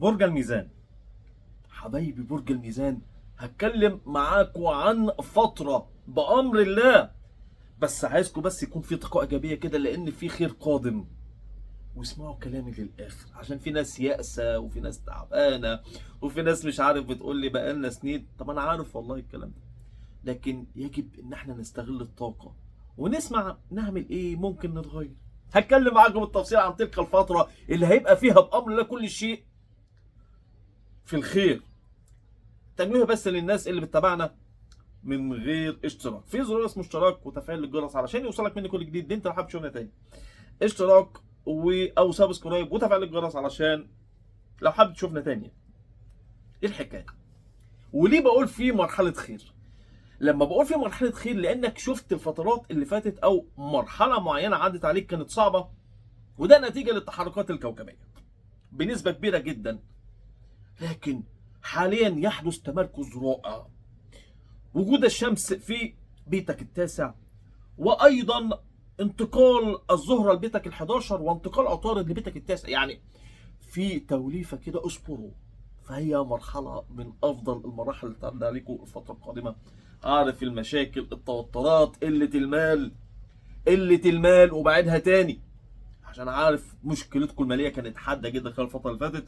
برج الميزان. حبايبي برج الميزان، هتكلم معاكم عن فترة بأمر الله، بس عايزكم بس يكون في طاقة إيجابية كده لأن في خير قادم. واسمعوا كلامي للآخر عشان في ناس يأسة وفي ناس تعبانة وفي ناس مش عارف بتقول لي بقالنا سنين. طب أنا عارف والله الكلام ده، لكن يجب إن احنا نستغل الطاقة ونسمع نعمل إيه ممكن نتغير. هتكلم معاكم بالتفصيل عن تلك الفترة اللي هيبقى فيها بأمر الله كل شيء في الخير. تنويه بس للناس اللي بتتابعنا من غير اشتراك، في زرار اسمه اشتراك وتفعيل الجرس علشان يوصلك مني كل جديد. دي انت لو حابب تشوفنا تاني، اشتراك او سبسكرايب وتفعيل الجرس علشان لو حابب تشوفنا تاني. ايه الحكايه؟ وليه بقول في مرحله خير؟ لما بقول في مرحله خير لانك شفت الفترات اللي فاتت او مرحله معينه عدت عليك كانت صعبه، وده نتيجه للتحركات الكوكبيه بنسبه كبيره جدا. لكن حاليا يحدث تمركز رائع، وجود الشمس في بيتك التاسع، وايضا انتقال الزهره لبيتك ال11 وانتقال عطارد لبيتك التاسع. يعني في توليفه كده اصبروا، فهي مرحله من افضل المراحل اللي تعدي عليكم الفتره القادمه. عارف المشاكل، التوترات، قله المال وبعدها تاني، عشان عارف مشكلتكم الماليه كانت حاده جدا خلال الفتره اللي فاتت،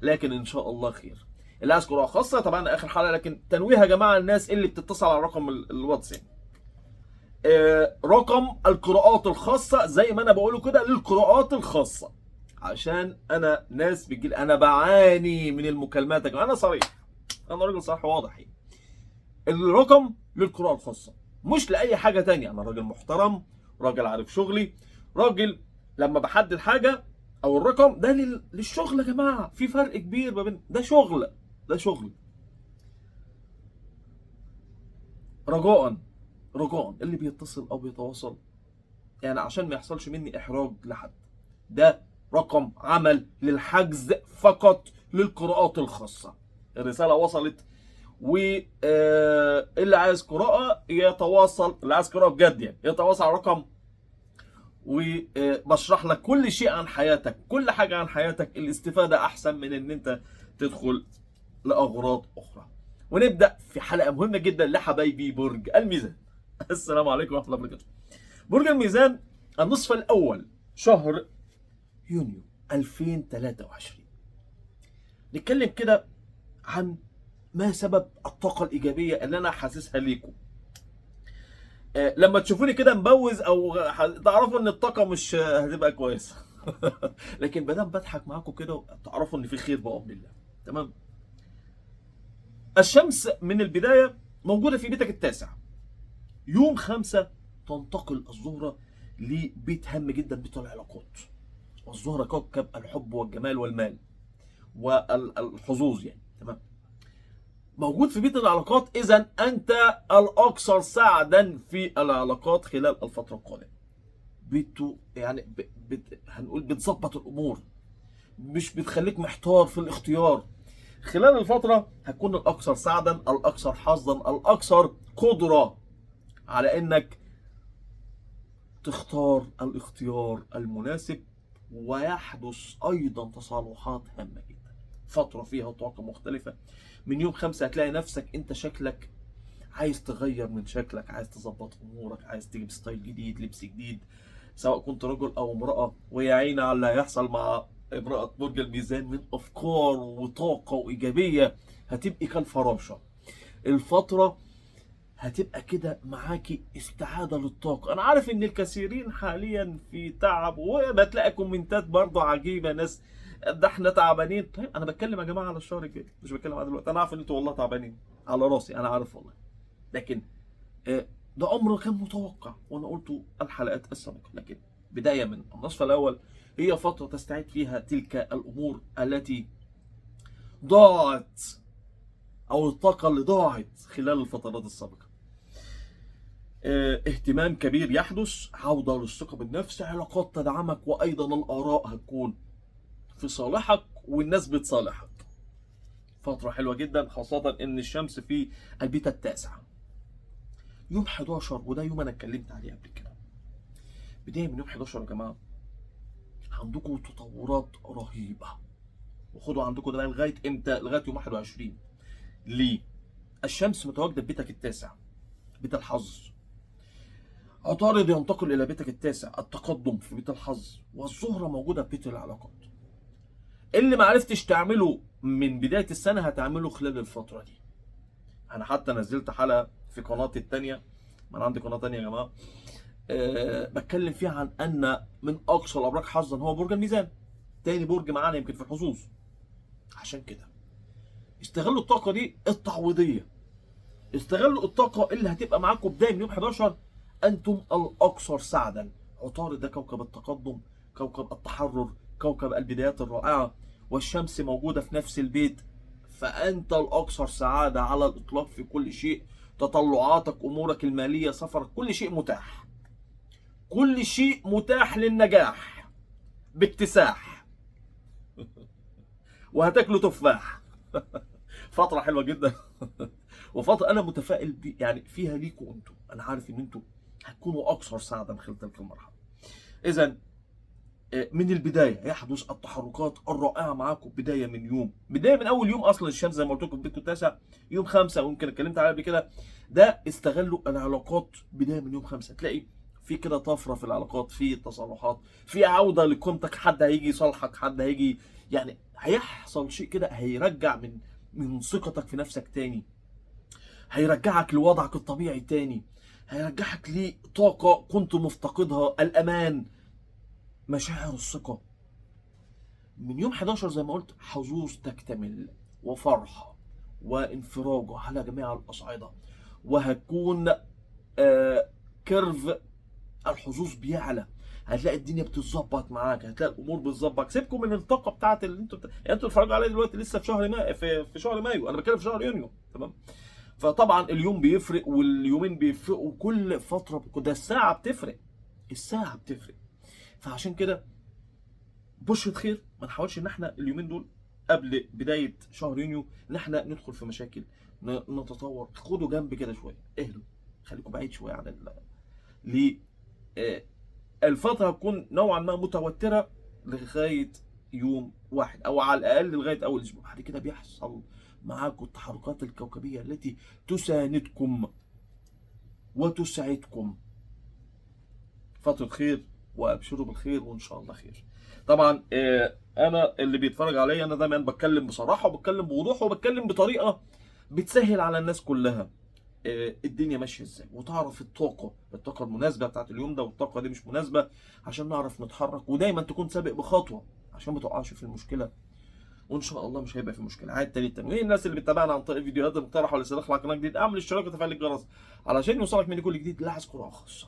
لكن ان شاء الله خير. اللي عايز قراءه خاصه طبعا اخر حلقه، لكن تنويه يا جماعه الناس اللي بتتصل على رقم الواتساب، رقم القراءات الخاصه زي ما انا بقوله كده للقراءات الخاصه، عشان انا ناس بتجيلي انا بعاني من المكالمات. انا صريح، انا راجل صريح واضح يعني. الرقم للقراءه الخاصه مش لاي حاجه تانية. انا راجل محترم، راجل عارف شغلي، راجل لما بحدد حاجه او الرقم ده للشغل. يا جماعه في فرق كبير ما بين ده شغل، ده شغل. رجاء اللي بيتصل او بيتواصل يعني عشان ما يحصلش مني احراج لحد، ده رقم عمل للحجز فقط للقراءات الخاصه. الرساله وصلت، واللي عايز قراءه يتواصل، اللي عايز قراءه بجد يعني يتواصل على رقم، وبشرح لك كل شيء عن حياتك، كل حاجه عن حياتك. الاستفاده احسن من ان انت تدخل لاغراض اخرى. ونبدا في حلقه مهمه جدا لحبايبي برج الميزان. السلام عليكم ورحمه الله وبركاته. برج الميزان، النصف الاول شهر يونيو 2023. نتكلم كده عن ما سبب الطاقه الايجابيه اللي انا حاسسها ليكم. لما تشوفوني كده مبوز او تعرفوا ان الطاقه مش هتبقى كويسه. لكن بدام بضحك معاكم كده تعرفوا ان في خير بامر الله. تمام. الشمس من البدايه موجوده في بيتك التاسع. يوم 5 تنتقل الزهره لبيت هام جدا، بيت العلاقات. والزهره كوكب الحب والجمال والمال والحظوظ يعني. تمام. موجود في بيت العلاقات، اذا انت الاكثر سعدا في العلاقات خلال الفتره القادمه. بيته يعني هنقول بتظبط الامور، مش بتخليك محتار في الاختيار. خلال الفتره هتكون الاكثر سعدا، الاكثر حظا، الاكثر قدره على انك تختار الاختيار المناسب. ويحدث ايضا تصالحات هامه جدا، فتره فيها طاقه مختلفه. من يوم 5 هتلاقي نفسك انت شكلك عايز تغير من شكلك، عايز تظبط امورك، عايز تجيب ستايل جديد، لبس جديد، سواء كنت رجل او امراه. ويا عيني على اللي هيحصل مع امراه برج الميزان من افكار وطاقه وايجابيه، هتبقي كالفراشه. الفتره هتبقى كده معاكي استعاده للطاقه. انا عارف ان الكثيرين حاليا في تعب، وبتلاقي كومنتات برضه عجيبه، ناس ده احنا تعبانين. طيب انا بتكلم يا جماعه على الشهر الجاي، مش بتكلم على دلوقتي. انا عارف ان انتوا والله تعبانين على راسي، انا عارف والله، لكن ده امر كان متوقع وانا قلته الحلقات السابقه. لكن بدايه من النصف الاول هي فتره تستعيد فيها تلك الامور التي ضاعت، او الطاقه اللي ضاعت خلال الفترات السابقه. اهتمام كبير يحدث، عوده للثقه بالنفس، علاقات تدعمك، وايضا الاراء هتكون في صالحك والناس بتصالحك. فتره حلوه جدا، خاصه ان الشمس في البيت التاسع. يوم 11 وده يوم انا اتكلمت عليه قبل كده. بدايه من يوم 11 يا جماعه عندكم تطورات رهيبه. وخدوا عندكم ده بقى لغايه امتى؟ لغايه يوم 21. ليه؟ الشمس متواجده في بيتك التاسع، بيت الحظ. عطارد ينتقل الى بيتك التاسع، التقدم في بيت الحظ، والزهره موجوده في بيت العلاقات. اللي ما عرفتش تعمله من بدايه السنه هتعمله خلال الفتره دي. انا حتى نزلت حلقه في قناتي الثانيه، ما انا عندي قناه ثانيه يا جماعه، بتكلم فيها عن ان من اقصى الابراج حظا هو برج الميزان، تاني برج معانا يمكن في الحظوظ. عشان كده استغلوا الطاقه دي التعويضيه، استغلوا الطاقه اللي هتبقى معاكم بدايه من يوم 11. انتم الاكثر سعدا. عطارد ده كوكب التقدم، كوكب التحرر، كوكب البدايات الرائعه، والشمس موجوده في نفس البيت، فانت الاكثر سعاده على الاطلاق في كل شيء. تطلعاتك، امورك الماليه، سفرك، كل شيء متاح، كل شيء متاح للنجاح باكتساح. وهتاكلوا تفاح. فترة حلوة جدا. وفترة أنا متفائل يعني فيها ليكوا أنتوا، أنا عارف إن أنتوا هتكونوا أكثر سعادة خلال تلك المرحلة. إذا من البداية يحدث التحركات الرائعة معاكم، بداية من أول يوم أصلا الشمس زي ما قلت لكم في بيتكم التاسع يوم 5، ويمكن اتكلمت عليها قبل كده. ده استغلوا العلاقات بداية من يوم 5، تلاقي في كده طفرة في العلاقات، في التصالحات، في عودة لقيمتك، حد هيجي يصالحك، حد هيجي، يعني هيحصل شيء كده هيرجع من ثقتك في نفسك تاني، هيرجعك لوضعك الطبيعي تاني، هيرجعك لطاقة كنت مفتقدها، الأمان، مشاعر الثقة. من يوم 11 زي ما قلت حظوظ تكتمل، وفرحة وانفراجة على جميع الأصعدة، وهتكون كيرف الحظوظ بيعلى. هتلاقي الدنيا بتتظبط معاك، هتلاقي الامور بتظبط. سيبكم من الطاقه بتاعت اللي انتوا يعني انتوا بتتفرجوا عليها دلوقتي لسه في شهر مايو، في شهر مايو، انا بتكلم في شهر يونيو، تمام؟ فطبعا اليوم بيفرق واليومين بيفرقوا، وكل فتره ده الساعه بتفرق، الساعه بتفرق. فعشان كده بشرة خير، ما نحاولش ان احنا اليومين دول قبل بدايه شهر يونيو ان احنا ندخل في مشاكل، نتطور. خدوا جنب كده شويه، اهدوا، خليكم بعيد شويه عن ليه؟ الفترة هتكون نوعا ما متوترة لغاية يوم 1، أو على الأقل لغاية أول أسبوع. بعد كده بيحصل معاكم التحركات الكوكبية التي تساندكم وتسعدكم. فترة خير، وأبشروا بالخير، وإن شاء الله خير. طبعا أنا اللي بيتفرج عليا أنا دايما بتكلم بصراحة، وبتكلم بوضوح، وبتكلم بطريقة بتسهل على الناس كلها الدنيا ماشيه ازاي، وتعرف الطاقه المناسبه بتاعت اليوم ده، والطاقه دي مش مناسبه، عشان نعرف نتحرك. ودايما تكون سابق بخطوه عشان ما تقعش في المشكله، وان شاء الله مش هيبقى في مشكله. عاد تاني التنويه، الناس اللي بتتابعنا عن طريق الفيديوهات المقترحه ولسه داخل على قناه جديد، اعمل اشتراك وتفعيل الجرس علشان يوصلك مني كل جديد. لاحظ قراءه خاصه،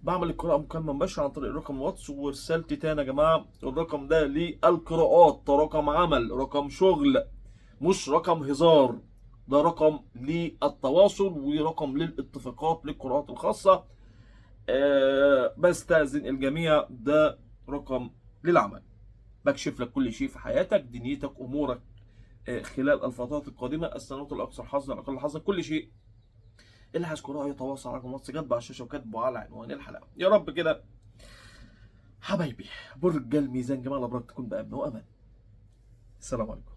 بعمل القراءة مكالمة مباشرة عن طريق رقم الواتس. ورسالتي تاني يا جماعة، الرقم ده للقراءات، ده رقم عمل، رقم شغل، مش رقم هزار. ده رقم للتواصل، ورقم للاتفاقات للقراءات الخاصة. بستأذن الجميع، ده رقم للعمل. بكشف لك كل شيء في حياتك، دنيتك، أمورك خلال الفترات القادمة، السنوات الأكثر حظا، الأقل حظا، كل شيء. اللي عايز قراءة يتواصل على رقم واتس جنب على الشاشة وكاتبه على عنوان الحلقة. يا رب كده حبايبي برج الميزان جميع الأبراج تكون بأمن وأمان. السلام عليكم.